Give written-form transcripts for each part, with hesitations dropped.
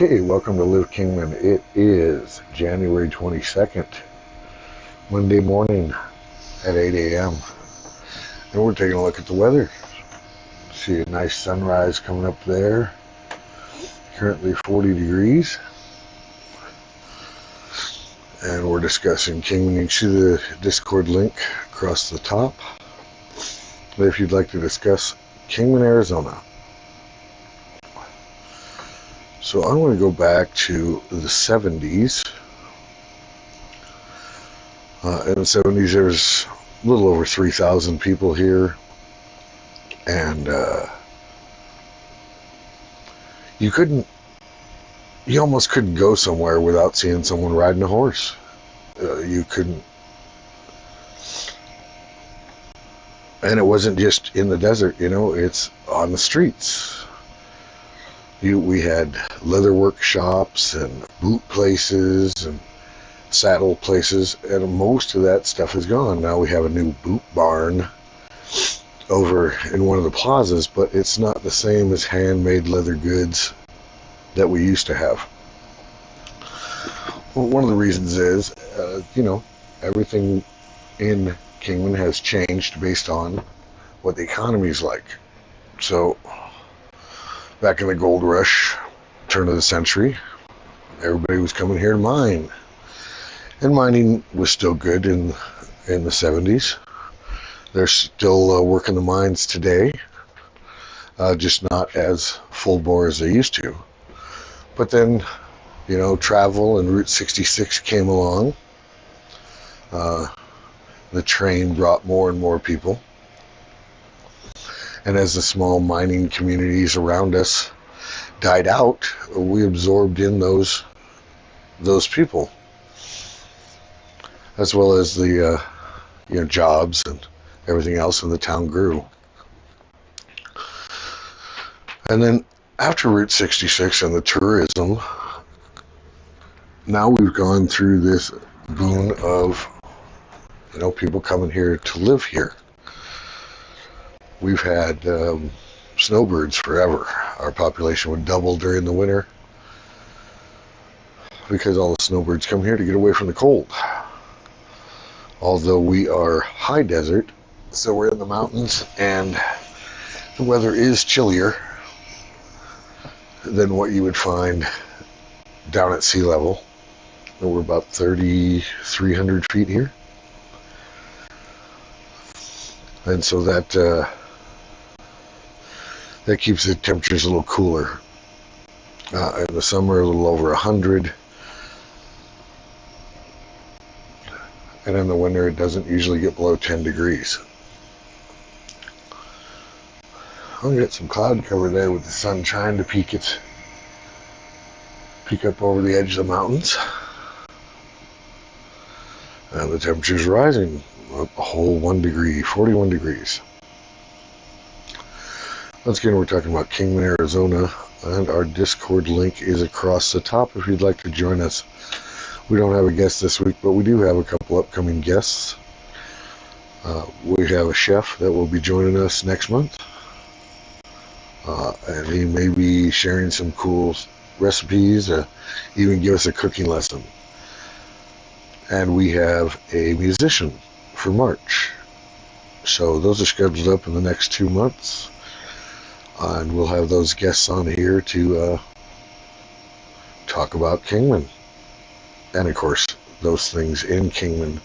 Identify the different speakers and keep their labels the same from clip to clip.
Speaker 1: Okay, welcome to Live Kingman. It is January 22nd, Monday morning at 8 a.m. And we're taking a look at the weather. See a nice sunrise coming up there. Currently 40 degrees. And we're discussing Kingman. You can see the Discord link across the top. If you'd like to discuss Kingman, Arizona. So I'm going to go back to the 70s. In the 70s, there was a little over 3,000 people here. And you almost couldn't go somewhere without seeing someone riding a horse. You couldn't. And it wasn't just in the desert, it's on the streets. We had leather workshops and boot places and saddle places, and most of that stuff is gone. Now we have a new boot barn over in one of the plazas, but it's not the same as handmade leather goods that we used to have. Well, one of the reasons is, everything in Kingman has changed based on what the economy is like. So back in the gold rush, turn of the century, everybody was coming here to mine. And mining was still good in the 70s. They're still working the mines today, just not as full bore as they used to. But then, travel and Route 66 came along. The train brought more and more people. And as the small mining communities around us died out, we absorbed in those people, as well as the jobs and everything else, and the town grew. And then after Route 66 and the tourism, now we've gone through this boon of people coming here to live here. We've had snowbirds forever. Our population would double during the winter because all the snowbirds come here to get away from the cold. Although we are high desert, so we're in the mountains, and the weather is chillier than what you would find down at sea level. We're about 3,300 feet here. And so that keeps the temperatures a little cooler. In the summer, a little over 100. And in the winter, it doesn't usually get below 10 degrees. I'll get some cloud cover there with the sun trying to peek up over the edge of the mountains. And the temperature's rising a whole 1 degree, 41 degrees. Once again, we're talking about Kingman, Arizona, and our Discord link is across the top if you'd like to join us. We don't have a guest this week, but we do have a couple upcoming guests. We have a chef that will be joining us next month, and he may be sharing some cool recipes, even give us a cooking lesson. And we have a musician for March. So those are scheduled up in the next 2 months. And we'll have those guests on here to talk about Kingman. And of course, those things in Kingman,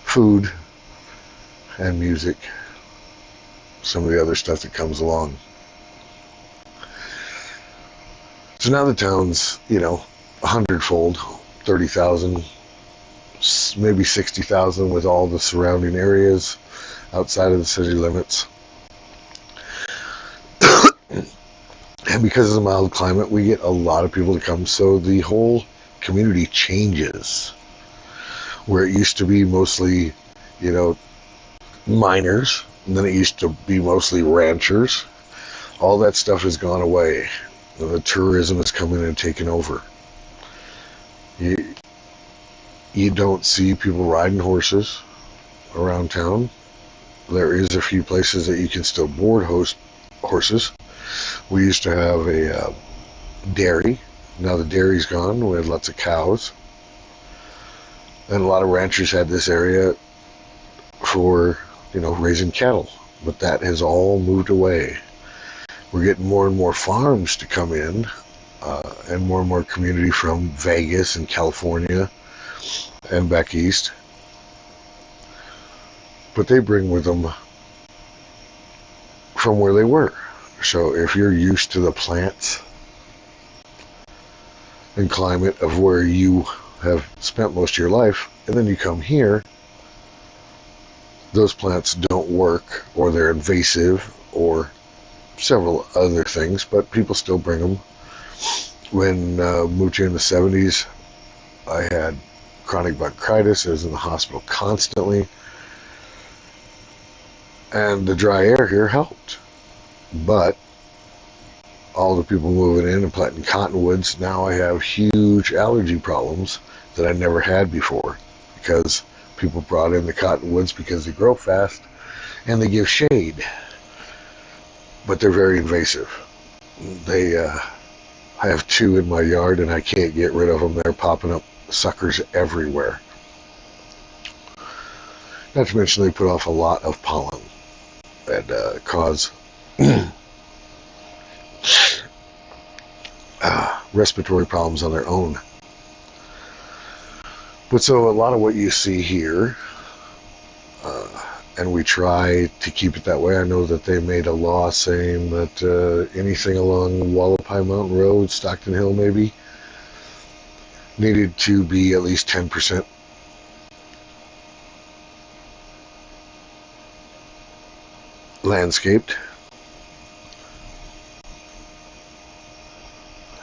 Speaker 1: food and music, some of the other stuff that comes along. So now the town's, 100-fold, 30,000, maybe 60,000 with all the surrounding areas outside of the city limits. And because of the mild climate, we get a lot of people to come, so the whole community changes. Where it used to be mostly, miners, and then it used to be mostly ranchers. All that stuff has gone away. The tourism has come in and taken over. You don't see people riding horses around town. There is a few places that you can still board horses. We used to have a dairy Now the dairy's gone. We had lots of cows. And a lot of ranchers had this area for, raising cattle. But that has all moved away. We're getting more and more farms to come in, and more community from Vegas and California and back east. But they bring with them from where they were. So if you're used to the plants and climate of where you have spent most of your life, and then you come here, those plants don't work, or they're invasive, or several other things, but people still bring them. When I moved here in the 70s, I had chronic bronchitis. I was in the hospital constantly, and the dry air here helped. But all the people moving in and planting cottonwoods, now I have huge allergy problems that I never had before, because people brought in the cottonwoods because they grow fast and they give shade, but they're very invasive. I have 2 in my yard and I can't get rid of them. They're popping up suckers everywhere. Not to mention they put off a lot of pollen and cause respiratory problems on their own. But so a lot of what you see here, and we try to keep it that way. I know that they made a law saying that anything along Wallapai Mountain Road, Stockton Hill maybe, needed to be at least 10% landscaped.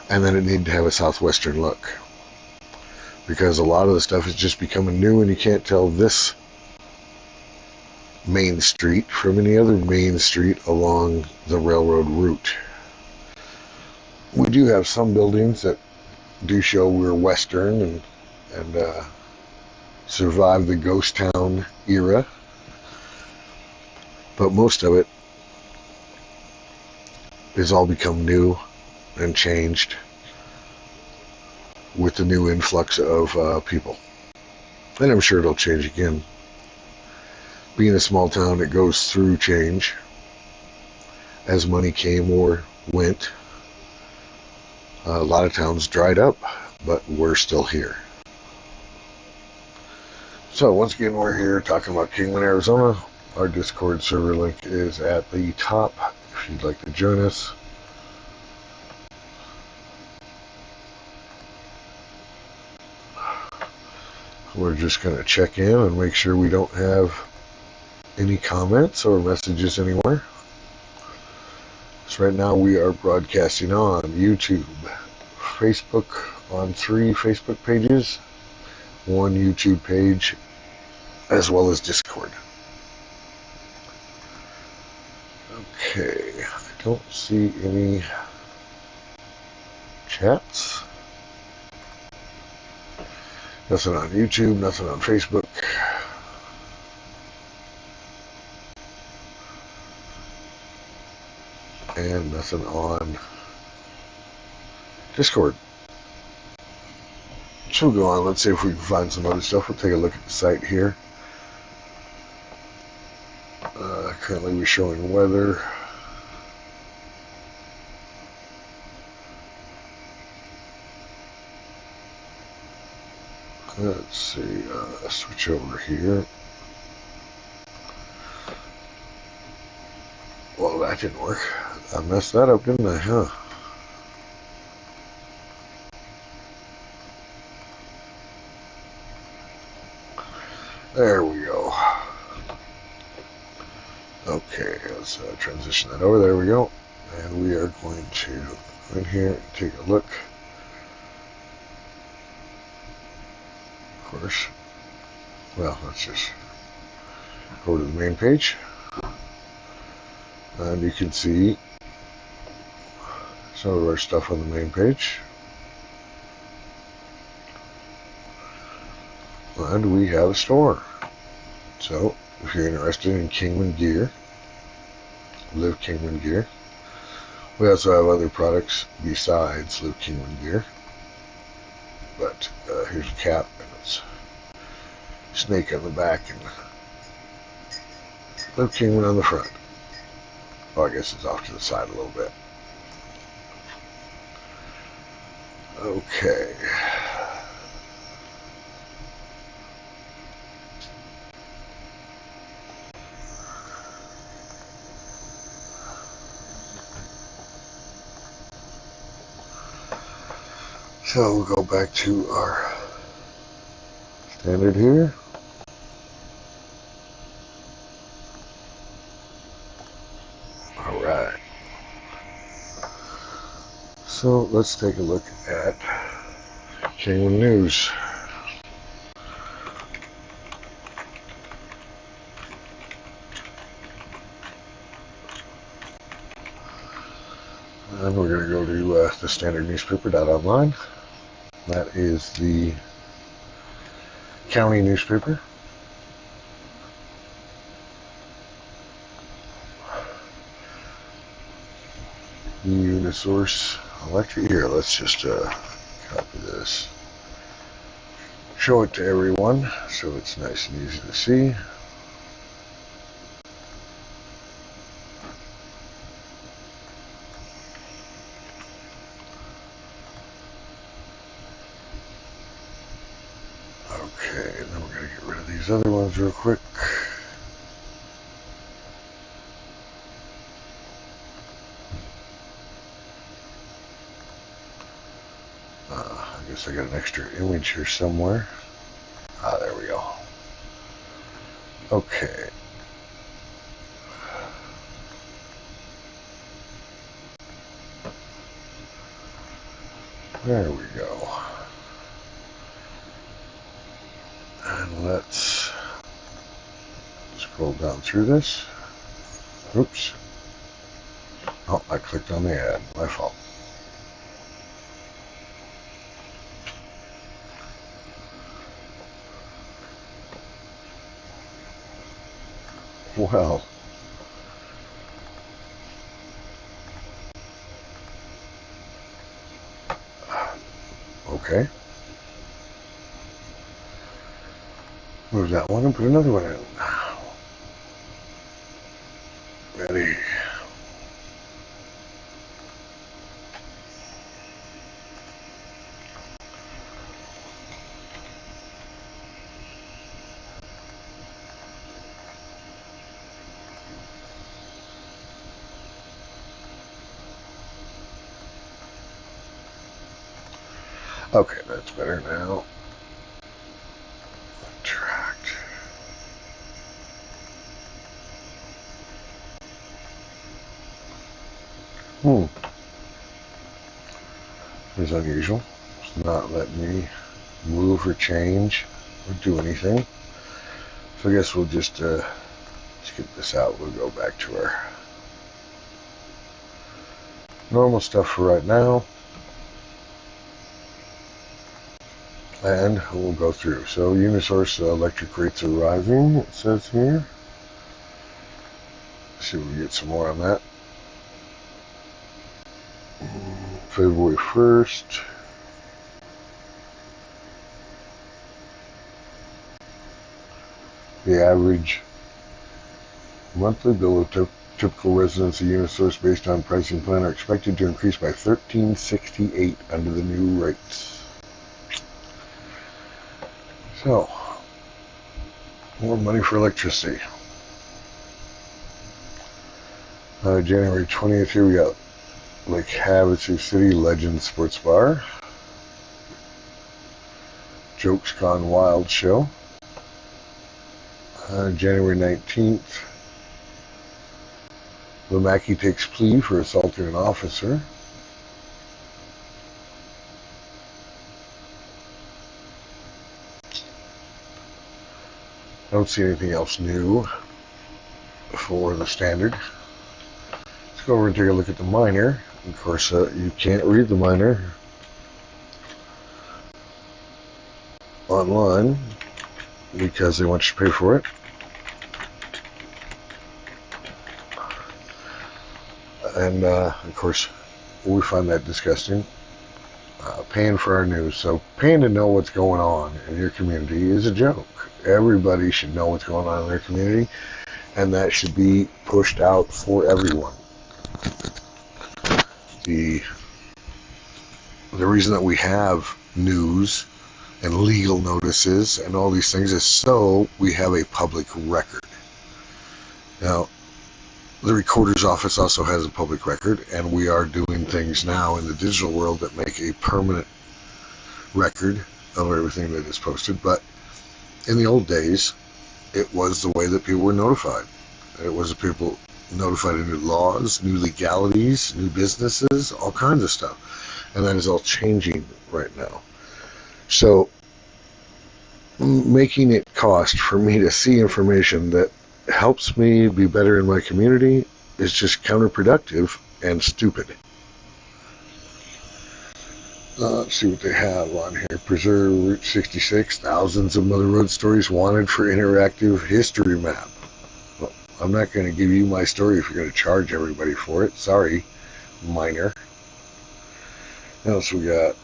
Speaker 1: And then it needed to have a southwestern look, because a lot of the stuff is just becoming new and you can't tell this main street from any other main street along the railroad route. We do have some buildings that do show we're western and survived the ghost town era, but most of it has all become new and changed with the new influx of people. And I'm sure it'll change again. Being a small town, it goes through change as money came or went. A lot of towns dried up, but we're still here. So once again, we're here talking about Kingman, Arizona. Our Discord server link is at the top if you'd like to join us. We're just going to check in and make sure we don't have any comments or messages anywhere. So right now we are broadcasting on YouTube, Facebook, on 3 Facebook pages, 1 YouTube page, as well as Discord. Okay, I don't see any chats. Nothing on YouTube, nothing on Facebook. And nothing on Discord. So we'll go on. Let's see if we can find some other stuff. We'll take a look at the site here. Currently we're showing weather. Let's see, switch over here. Well, that didn't work. I messed that up, didn't I, huh? There we go. Okay, let's transition that over. There we go. And we are going to go in here and take a look. Of course. Well, let's just go to the main page. And you can see some of our stuff on the main page. And we have a store. So, if you're interested in Kingman gear, Live Kingman gear. We also have other products besides Live Kingman gear. But here's a cap, and it's a snake on the back, and Liv Kingman on the front. Oh, I guess it's off to the side a little bit. Okay. So we'll go back to our standard here. All right. So let's take a look at Kingman News. And we're going to go to the standard newspaper.online. That is the county newspaper. Unisource Electric. Here, let's just copy this. Show it to everyone so it's nice and easy to see. Okay, then we're going to get rid of these other ones real quick. I guess I got an extra image here somewhere. Ah, there we go. Okay. There we go. And let's scroll down through this. Oops. Oh, I clicked on the ad. My fault. Well. Okay. Move that one and put another one in. Ready. Okay, that's better now. Tracked. It's unusual. It's not letting me move or change or do anything. So I guess we'll just skip this out. We'll go back to our normal stuff for right now. And we'll go through. So Unisource electric rates are rising, it says here. Let's see if we get some more on that. February 1st. The average monthly bill of typical residents of Unisource based on pricing plan are expected to increase by $13.68 under the new rates. So, more money for electricity. January 20th, here we got Lake Havasu City Legend Sports Bar. Jokes Gone Wild show. January 19th, Lamaki takes plea for assaulting an officer. I don't see anything else new for the standard. Let's go over and take a look at the minor. Of course, you can't read the minor online because they want you to pay for it. And, of course, we find that disgusting. paying for our news. So paying to know what's going on in your community is a joke. Everybody should know what's going on in their community, and that should be pushed out for everyone. The reason that we have news and legal notices and all these things is so we have a public record. Now, the recorder's office also has a public record, and we are doing things now in the digital world that make a permanent record of everything that is posted. But in the old days, it was the way that people were notified. It was the people notified of new laws, new legalities, new businesses, all kinds of stuff. And that is all changing right now. So making it cost for me to see information that helps me be better in my community is just counterproductive and stupid. Let's see what they have on here. Preserve Route 66, thousands of Mother Road stories wanted for interactive history map. Well, I'm not going to give you my story if you're going to charge everybody for it. Sorry, minor. What else we got?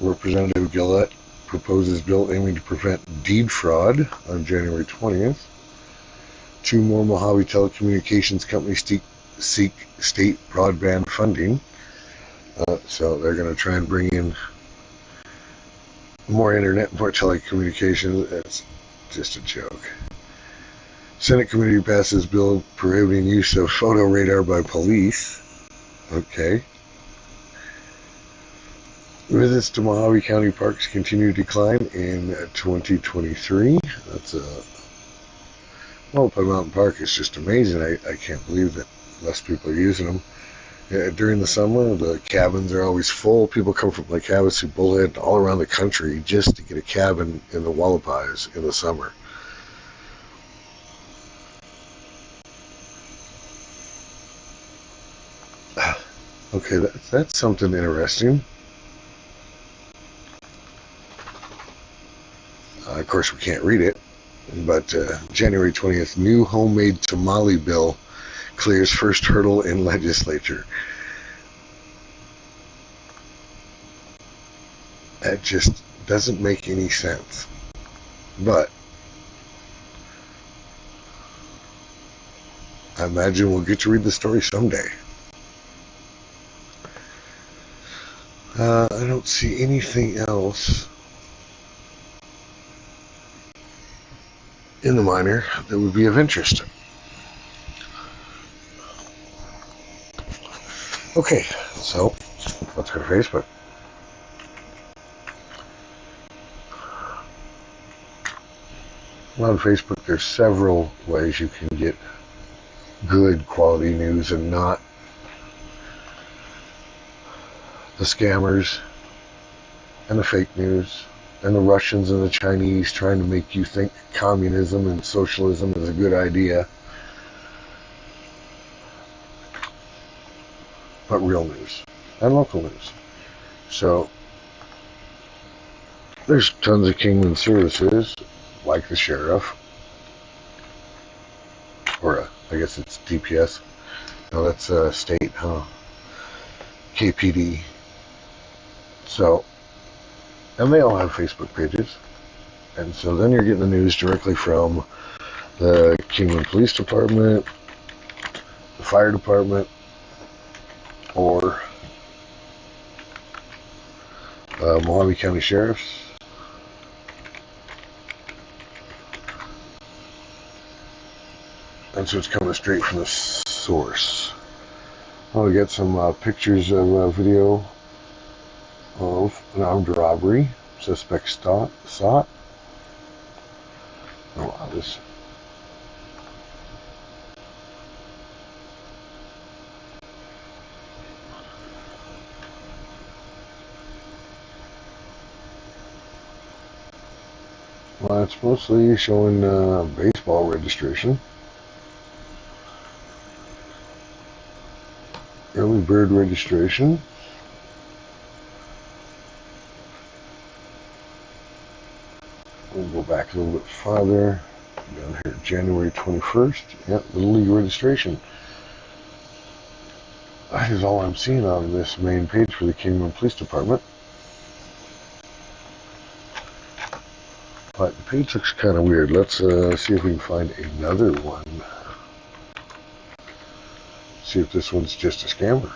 Speaker 1: Representative Gillette proposes bill aiming to prevent deed fraud on January 20th. 2 more Mojave telecommunications companies seek state broadband funding. So they're going to try and bring in more internet, more telecommunications. That's just a joke. Senate committee passes bill prohibiting use of photo radar by police. Okay. Visits to Mojave County parks continue to decline in 2023. That's Pine Mountain Park is just amazing. I can't believe that less people are using them. During the summer, the cabins are always full. People come from Lake Havasu, Bullhead, all around the country just to get a cabin in the Wallapies in the summer. Okay, that's something interesting. Of course, we can't read it, but January 20th, new homemade tamale bill clears first hurdle in legislature. That just doesn't make any sense. But I imagine we'll get to read the story someday. I don't see anything else in the minor that would be of interest. Okay, so let's go to Facebook. On Facebook, there's several ways you can get good quality news and not the scammers and the fake news and the Russians and the Chinese trying to make you think communism and socialism is a good idea. But real news and local news. So there's tons of Kingman services like the sheriff, or I guess it's DPS. No, that's state, huh? KPD. So, and they all have Facebook pages. And so then you're getting the news directly from the Kingman Police Department, the Fire Department, or Mojave County Sheriff's. And so it's coming straight from the source. I'll get some pictures of video of an armed robbery. Suspect sought. Oh, wow, this. Well, it's mostly showing baseball registration. Early bird registration. We'll go back a little bit farther. Down here, January 21st. Yep, Little League registration. That is all I'm seeing on this main page for the Kingman Police Department. But the page looks kind of weird. Let's see if we can find another one. See if this one's just a scammer.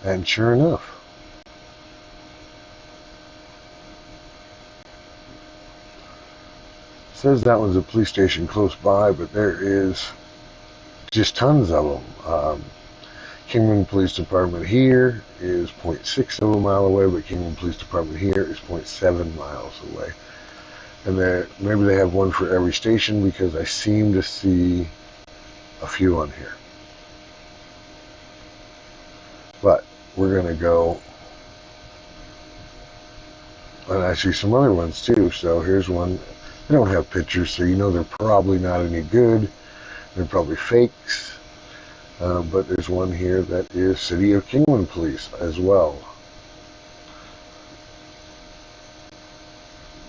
Speaker 1: And sure enough, it says that one's a police station close by, but there is just tons of them. Kingman Police Department here is 0.6 of a mile away, but Kingman Police Department here is 0.7 miles away. And maybe they have one for every station, because I seem to see a few on here. But we're going to go, and I see some other ones too. So here's one. They don't have pictures, so you know they're probably not any good. They're probably fakes. But there's one here that is City of Kingman Police as well.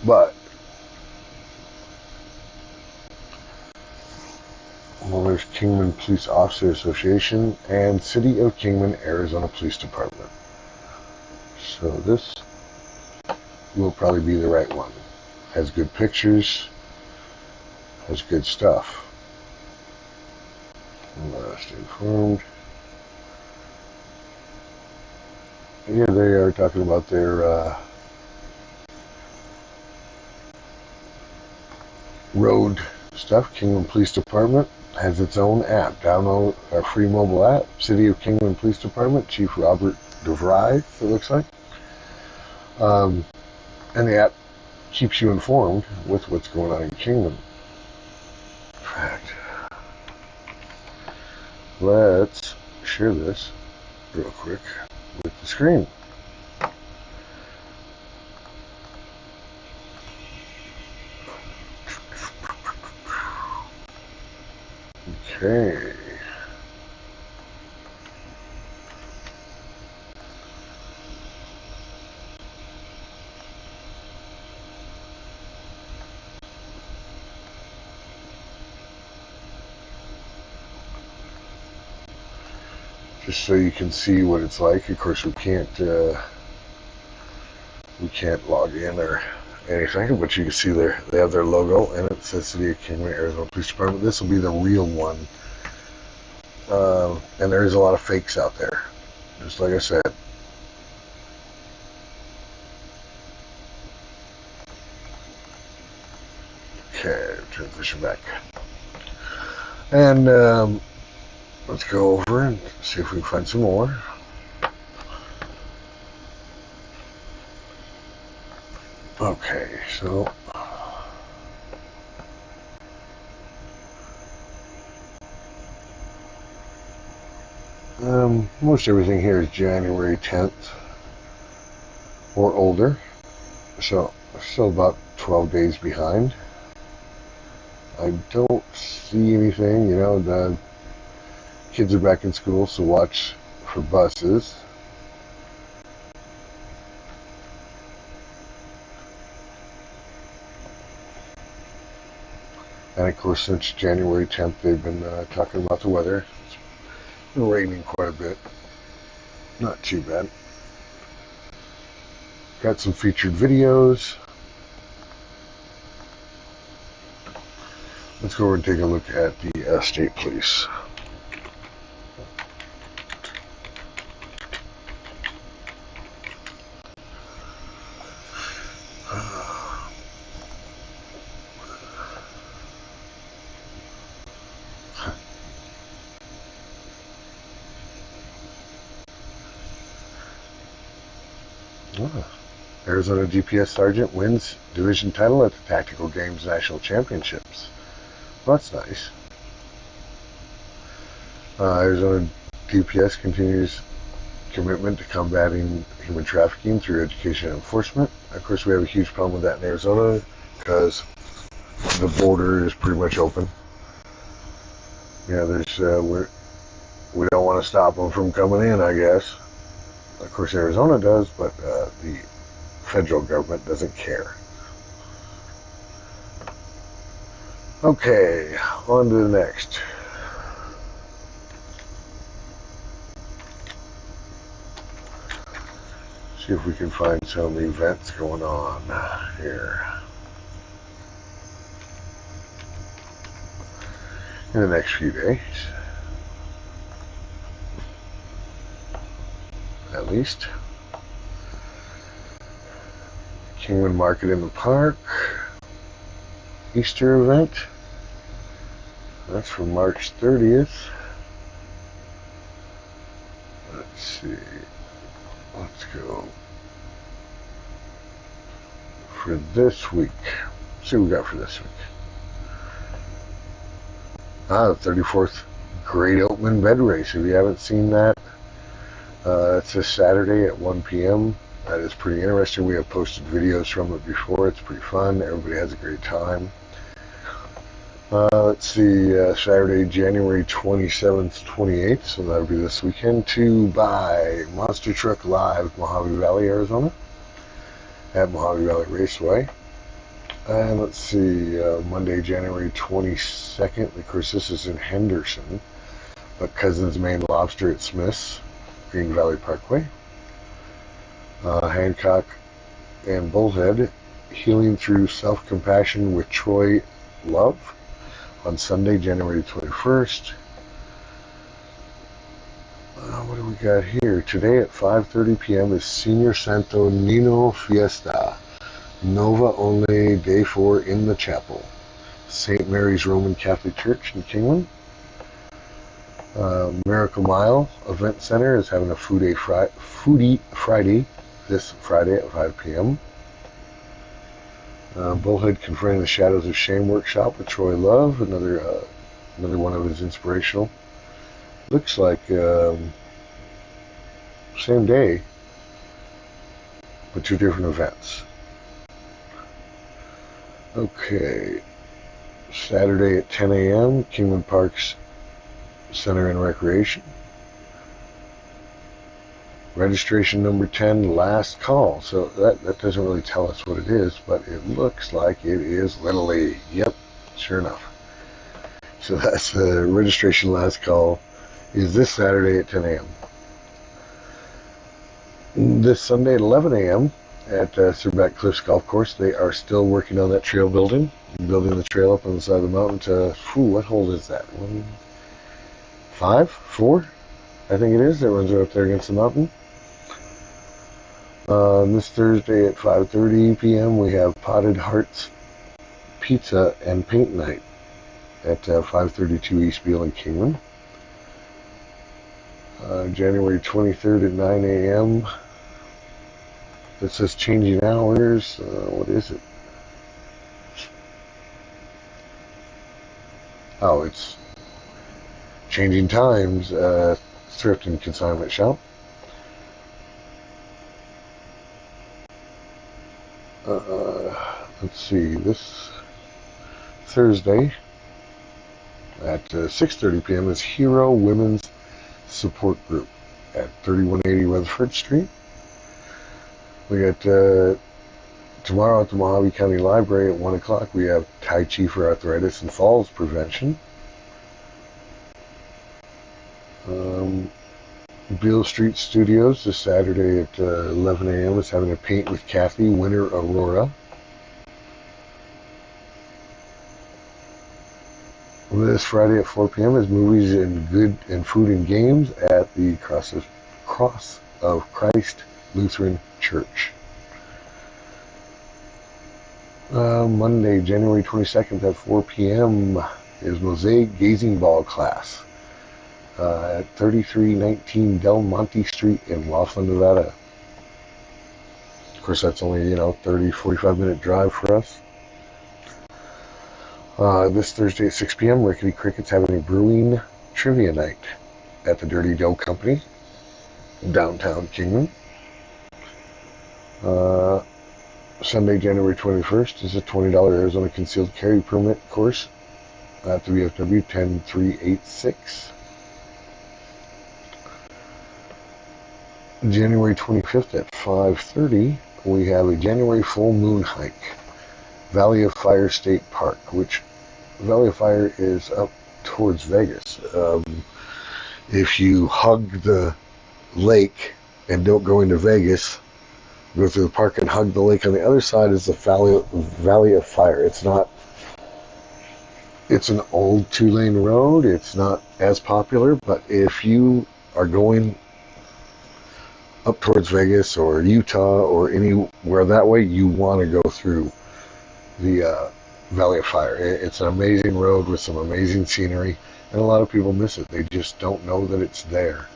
Speaker 1: But, well, there's Kingman Police Officer Association and City of Kingman, Arizona Police Department. So this will probably be the right one. Has good pictures, has good stuff. Stay informed. Here they are talking about their road stuff. Kingman Police Department has its own app. Download our free mobile app. City of Kingman Police Department, Chief Robert DeVry, it looks like. And the app keeps you informed with what's going on in Kingman. In fact, let's share this real quick with the screen. Okay. Just so you can see what it's like. Of course, we can't log in or anything, but you can see they have their logo, and it says City of Kingman, Arizona Police Department. This will be the real one, and there is a lot of fakes out there, just like I said. Okay, transition back, and let's go over and see if we can find some more. Okay, so most everything here is January 10th or older, so still about 12 days behind. I don't see anything, the kids are back in school, so watch for buses. And of course, since January 10th, they've been talking about the weather. It's been raining quite a bit. Not too bad. Got some featured videos. Let's go over and take a look at the state police. Arizona DPS Sergeant wins division title at the Tactical Games National Championships. Well, that's nice. Arizona DPS continues commitment to combating human trafficking through education and enforcement. Of course, we have a huge problem with that in Arizona because the border is pretty much open. Yeah, we don't want to stop them from coming in, I guess. Of course, Arizona does, but the federal government doesn't care. Okay, on to the next. See if we can find some events going on here in the next few days, at least. Kingman Market in the Park, Easter event. That's from March 30th. Let's see. Let's go for this week. Let's see what we got for this week. The 34th Great Oatman Bed Race. If you haven't seen that, it's this Saturday at 1 p.m. That is pretty interesting. We have posted videos from it before. It's pretty fun. Everybody has a great time. Let's see, Saturday, January 27th, 28th, so that'll be this weekend, to buy Monster Truck Live, Mojave Valley, Arizona, at Mojave Valley Raceway. And let's see, Monday, January 22nd, of course this is in Henderson, but Cousin's Maine Lobster at Smith's, Green Valley Parkway. Hancock and Bullhead, Healing Through Self-Compassion with Troy Love, on Sunday, January 21st. What do we got here? Today at 5:30 p.m. is Senior Santo Nino Fiesta. Nova only, day 4 in the chapel. St. Mary's Roman Catholic Church in Kingman. Miracle Mile Event Center is having a Foodie Friday, this Friday at 5 p.m. Bullhead Confronting the Shadows of Shame Workshop with Troy Love, another one of his inspirational. Looks like same day, but 2 different events. Okay, Saturday at 10 a.m., Kingman Parks Center and Recreation. Registration number 10, last call. So that doesn't really tell us what it is, but it looks like it is Little League. Yep, sure enough. So that's the registration last call is this Saturday at 10 a.m. This Sunday at 11 a.m. at Surback Cliffs Golf Course. They are still working on that trail building the trail up on the side of the mountain to, what hole is that? 1, 5, 4? I think it is. That runs right up there against the mountain. This Thursday at 5:30 p.m. we have Potted Hearts Pizza and Paint Night at 532 East Beale in Kingman. January 23rd at 9 a.m. It says changing hours. What is it? Oh, it's changing times. Thrift and Consignment Shop. Let's see, this Thursday at 6:30 p.m. is Hero Women's Support Group at 3180 Rutherford Street. We got tomorrow at the Mojave County Library at 1 o'clock. We have Tai Chi for arthritis and falls prevention. Beale Street Studios this Saturday at 11 a.m. is having a Paint with Kathy Winter Aurora. This Friday at 4 p.m. is Movies and Food and Games at the Cross of Christ Lutheran Church. Monday, January 22nd at 4 p.m. is Mosaic Gazing Ball class at 3319 Del Monte Street in Laughlin, Nevada. Of course, that's only, 30-45 minute drive for us. This Thursday at 6 p.m., Rickety Cricket's having a brewing trivia night at the Dirty Dough Company, downtown Kingman. Sunday, January 21st is a $20 Arizona concealed carry permit course at the VFW 10386. January 25th at 5:30, we have a January full moon hike, Valley of Fire State Park, which Valley of Fire is up towards Vegas. If you hug the lake and don't go into Vegas, go through the park and hug the lake. On the other side is the Valley of Fire. It's an old 2-lane road. It's not as popular, but if you are going up towards Vegas or Utah or anywhere that way, you want to go through the Valley of Fire. It's an amazing road with some amazing scenery, and a lot of people miss it. They just don't know that it's there.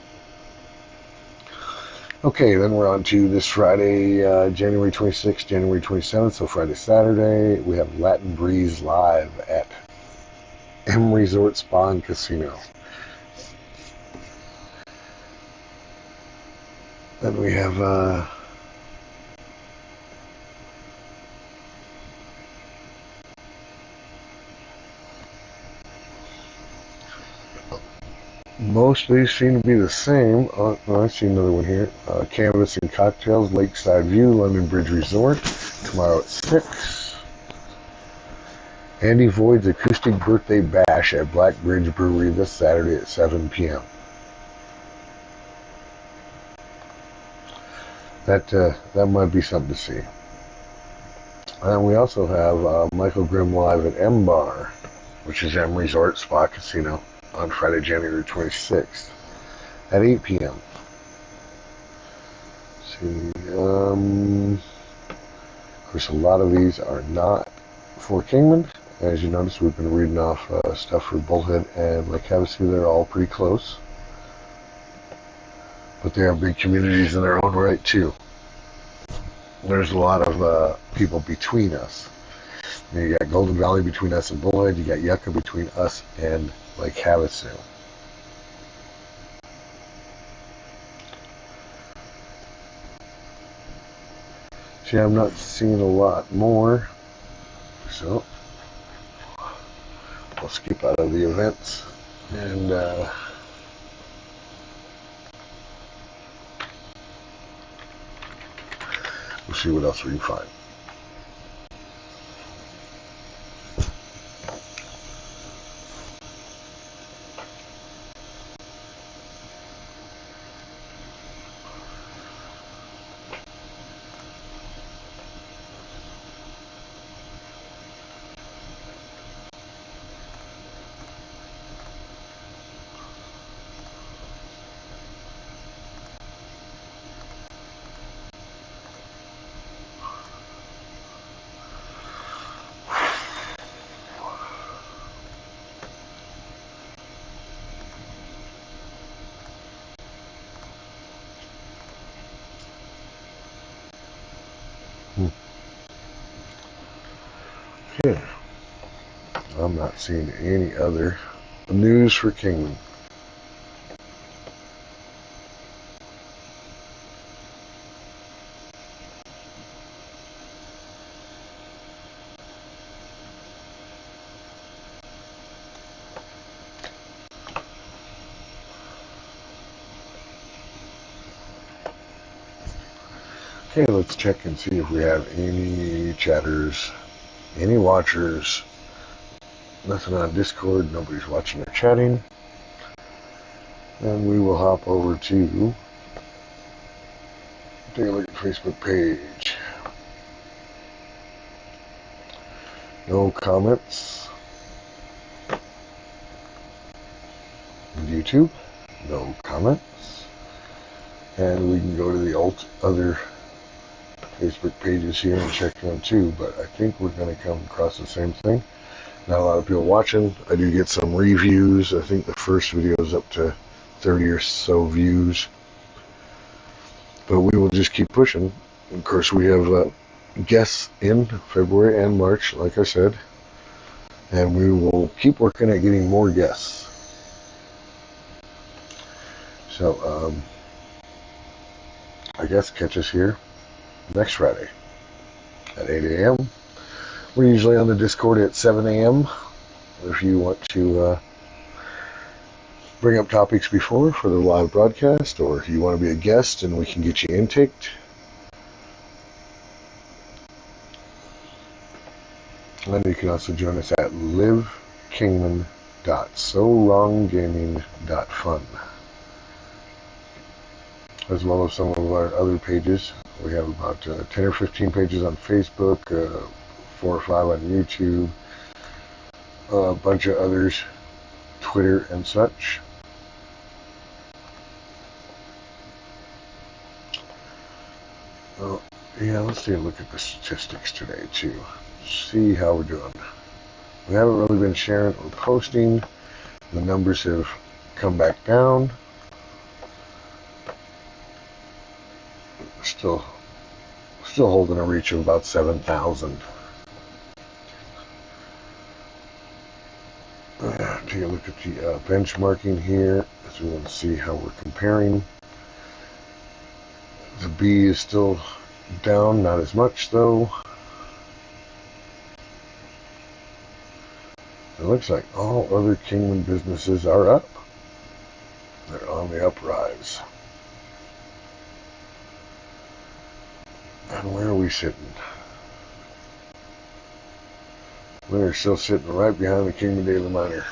Speaker 1: Okay, then we're on to this Friday, January 26th, January 27th, so Friday, Saturday. We have Latin Breeze live at M Resort Spa and Casino. Then we have most of these seem to be the same. Oh, I see another one here. Canvas and Cocktails, Lakeside View, London Bridge Resort, tomorrow at 6. Andy Void's Acoustic Birthday Bash at Black Bridge Brewery this Saturday at 7 p.m. That might be something to see. And we also have Michael Grimm live at M Bar, which is M Resort Spa Casino, on Friday, January 26th at 8 p.m. See, of course, a lot of these are not for Kingman. As you notice, we've been reading off stuff for Bullhead and Lake Havasu. They're all pretty close, but they are big communities in their own right too. There's a lot of people between us. You got Golden Valley between us and Bullhead. You got Yucca between us and Lake Havasu. See, I'm not seeing a lot more, so I'll skip out of the events and we'll see what else we can find. Okay, I'm not seeing any other news for Kingman. Okay, let's check and see if we have any chatters, any watchers. Nothing on Discord, nobody's watching or chatting. And we will hop over to take a look at the Facebook page. No comments. And YouTube, no comments. And we can go to the other Facebook pages here and check them too, but I think we're going to come across the same thing. Not a lot of people watching. I do get some reviews. I think the first video is up to 30 or so views, but we will just keep pushing. Of course, we have guests in February and March, like I said, and we will keep working at getting more guests. So I guess catch us here next Friday at 8 a.m. We're usually on the Discord at 7 a.m. if you want to bring up topics before for the live broadcast, or if you want to be a guest and we can get you intaked. And you can also join us at livekingman.sowronggaming.fun, as well as some of our other pages. We have about 10 or 15 pages on Facebook, 4 or 5 on YouTube, a bunch of others, Twitter and such. Yeah, let's take a look at the statistics today too. See how we're doing. We haven't really been sharing or posting. The numbers have come back down. Still holding a reach of about 7,000. Take a look at the benchmarking here, as we want to see how we're comparing. The B is still down, not as much though. It looks like all other Kingman businesses are up. They're on the uprise. And where are we sitting? We're still sitting right behind the Kingman Daily Miner.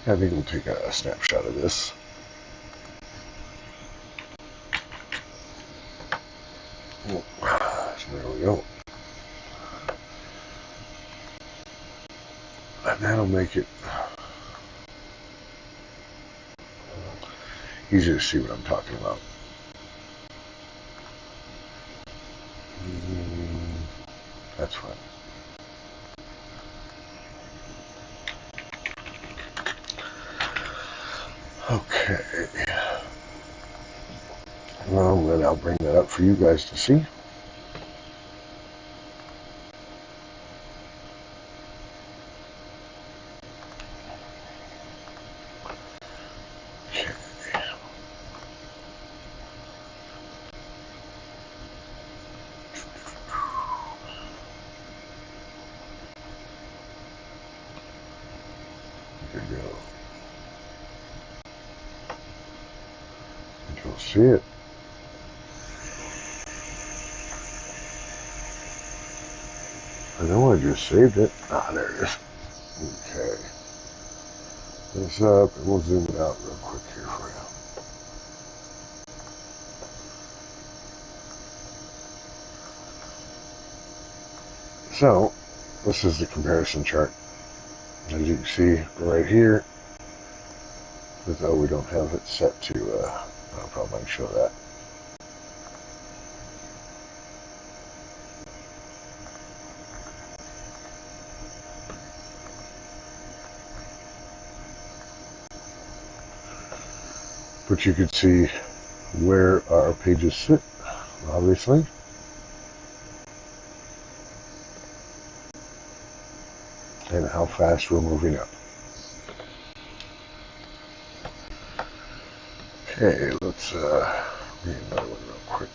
Speaker 1: I think we'll take a snapshot of this. Oh, there we go. And that'll make it easier to see what I'm talking about. That's fine. Okay. Well, then I'll bring that up for you guys to see. Okay. There you go. You'll see it. I know I just saved it. Ah, there it is. Okay. This up, and we'll zoom it out real quick here for you. So, this is the comparison chart. As you can see right here, though we don't have it set to, I'll probably show that. But you can see where our pages sit, obviously. And how fast we're moving up. Okay, let's read another one real quick.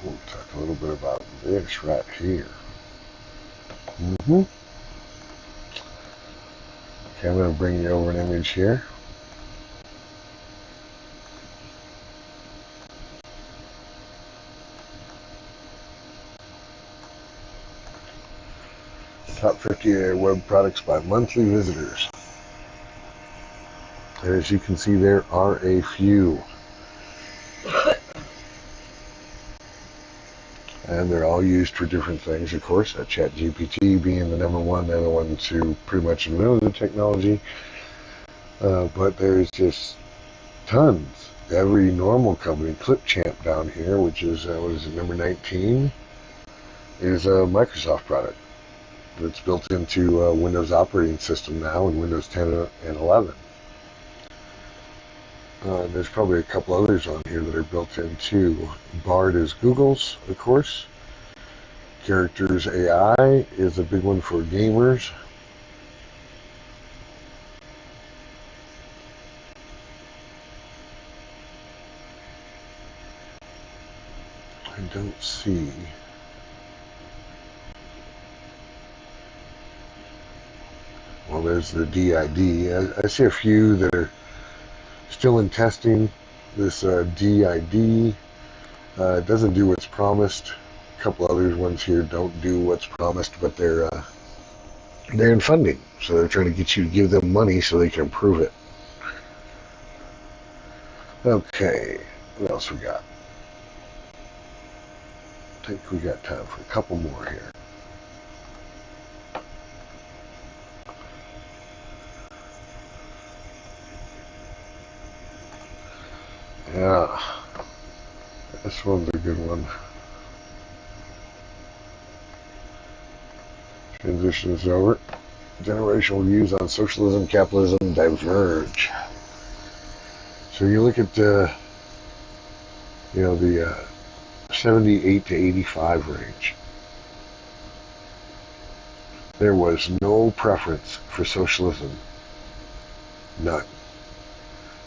Speaker 1: We'll talk a little bit about this right here. Okay, I'm going to bring you over an image here. Top 50 web products by monthly visitors. And as you can see, there are a few. And they're all used for different things, of course. ChatGPT being the number one, they're the ones who pretty much know the technology. But there's just tons. Every normal company, Clipchamp down here, which is, what is it, number 19, is a Microsoft product. It's built into Windows operating system now in Windows 10 and 11. There's probably a couple others on here that are built in too. Bard is Google's, of course. Characters AI is a big one for gamers. I don't see. Well, there's the DID. I see a few that are still in testing. This DID doesn't do what's promised. A couple other ones here don't do what's promised, but they're in funding, so they're trying to get you to give them money so they can improve it. Okay, what else we got? I think we got time for a couple more here. Yeah, this one's a good one. Transition is over. Generational views on socialism, capitalism diverge. So you look at the 78 to 85 range. There was no preference for socialism. None.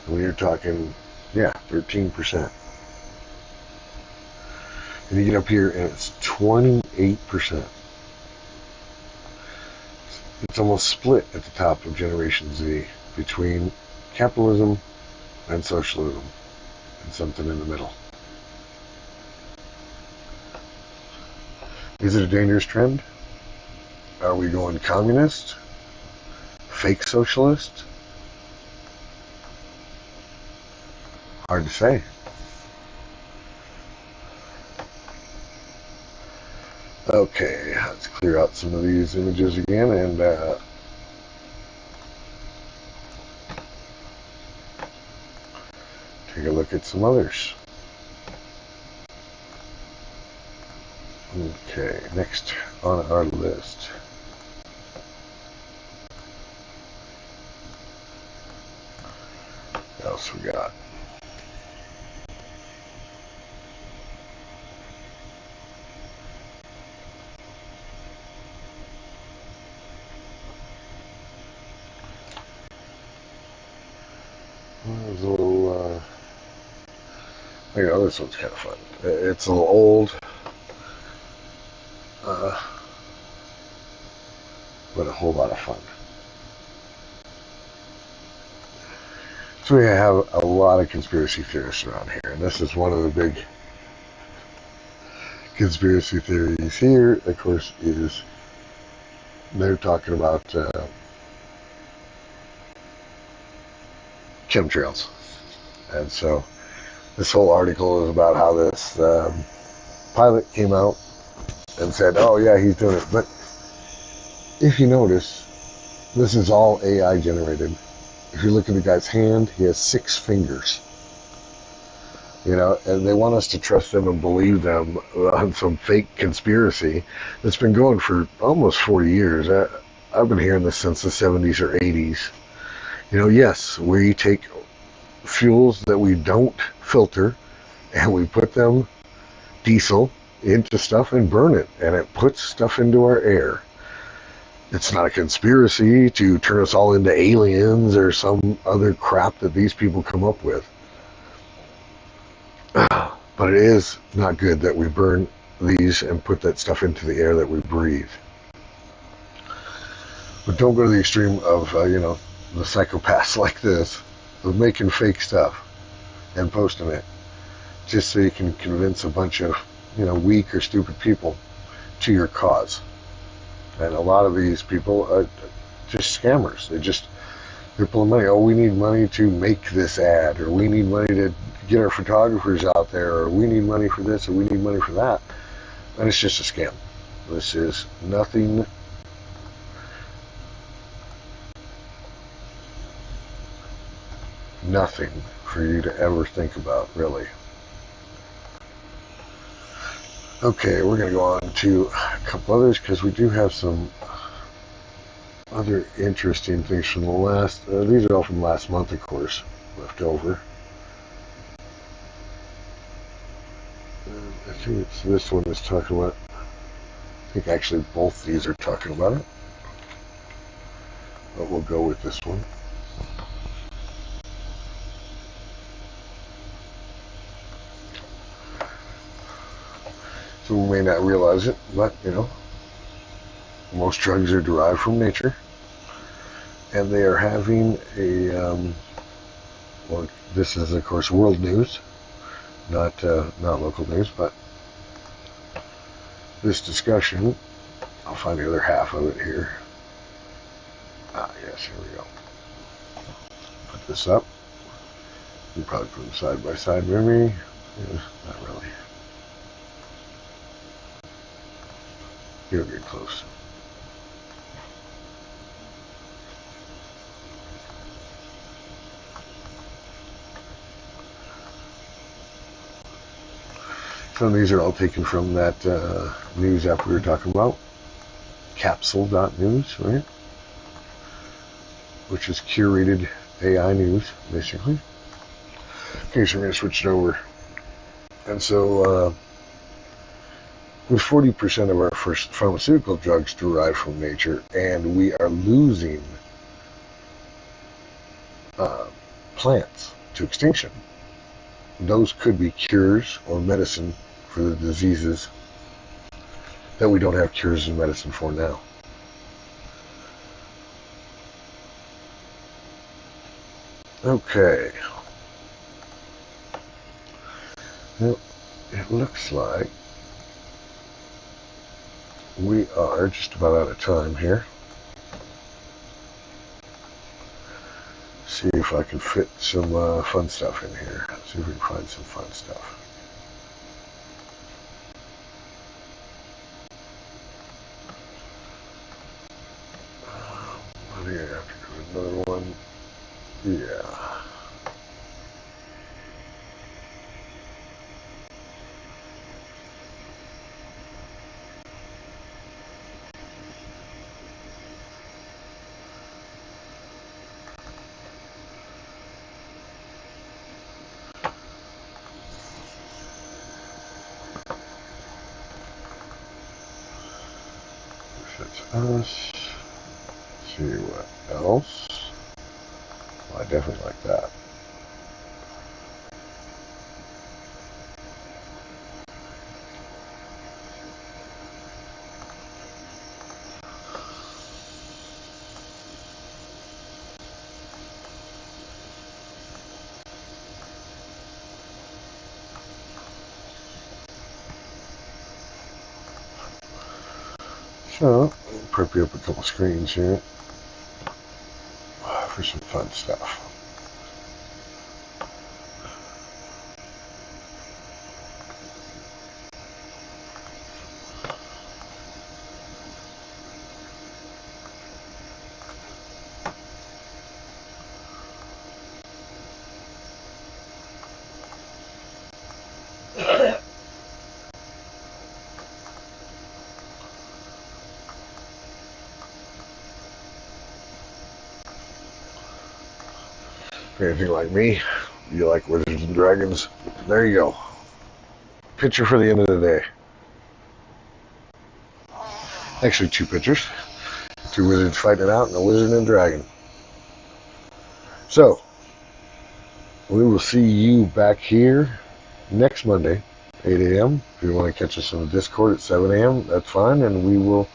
Speaker 1: And we are talking, 13%. And you get up here and it's 28%. It's almost split at the top of Generation Z between capitalism and socialism, and something in the middle. Is it a dangerous trend? Are we going communist? Fake socialist? Hard to say. Okay, let's clear out some of these images again and take a look at some others. Okay, next on our list. What else we got? There's a little, this one's kind of fun. It's a little old, but a whole lot of fun. So we have a lot of conspiracy theorists around here, and this is one of the big conspiracy theories here, of course, is they're talking about chemtrails. And so this whole article is about how this pilot came out and said, oh yeah, he's doing it. But if you notice, this is all AI generated. If you look at the guy's hand, he has 6 fingers. And they want us to trust them and believe them on some fake conspiracy that's been going for almost 40 years. I've been hearing this since the 70s or 80s. Yes, we take fuels that we don't filter and we put them, diesel, into stuff and burn it, and it puts stuff into our air. It's not a conspiracy to turn us all into aliens or some other crap that these people come up with. But it is not good that we burn these and put that stuff into the air that we breathe. But don't go to the extreme of, the psychopaths like this, of making fake stuff and posting it just so you can convince a bunch of, weak or stupid people to your cause. And a lot of these people are just scammers. They're pulling money. Oh, we need money to make this ad, or we need money to get our photographers out there, or we need money for this, or we need money for that. And it's just a scam. This is nothing for you to ever think about, really. Okay, we're going to go on to a couple others because we do have some other interesting things from the last. These are all from last month, of course, left over. I think it's this one is talking about. I think actually both these are talking about it. But we'll go with this one. So we may not realize it, but most drugs are derived from nature, and they are having a. Well, this is of course world news, not local news, but this discussion. I'll find the other half of it here. Yes, here we go. Put this up. You probably put them side by side, maybe. Yeah, not really. You'll get close. Some of these are all taken from that news app we were talking about, capsule.news, right? Which is curated AI news, basically. Okay, so we're going to switch it over. And so, with 40% of our first pharmaceutical drugs derived from nature, and we are losing plants to extinction, those could be cures or medicine for the diseases that we don't have cures and medicine for now. Okay. Well, it looks like we are just about out of time here. See if I can fit some fun stuff in here. See if we can find some fun stuff. What do you have to do? Another one? Yeah. That's us. See what else. Well, I definitely like that. So, I'll prep you up a couple screens here for some fun stuff. If you're anything like me, you like Wizards and Dragons, there you go. Picture for the end of the day. Actually, two pictures. Two wizards fighting it out and a wizard and a dragon. So, we will see you back here next Monday, 8 a.m. If you want to catch us on the Discord at 7 a.m., that's fine. And we will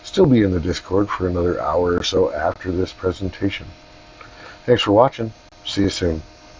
Speaker 1: still be in the Discord for another hour or so after this presentation. Thanks for watching. See you soon.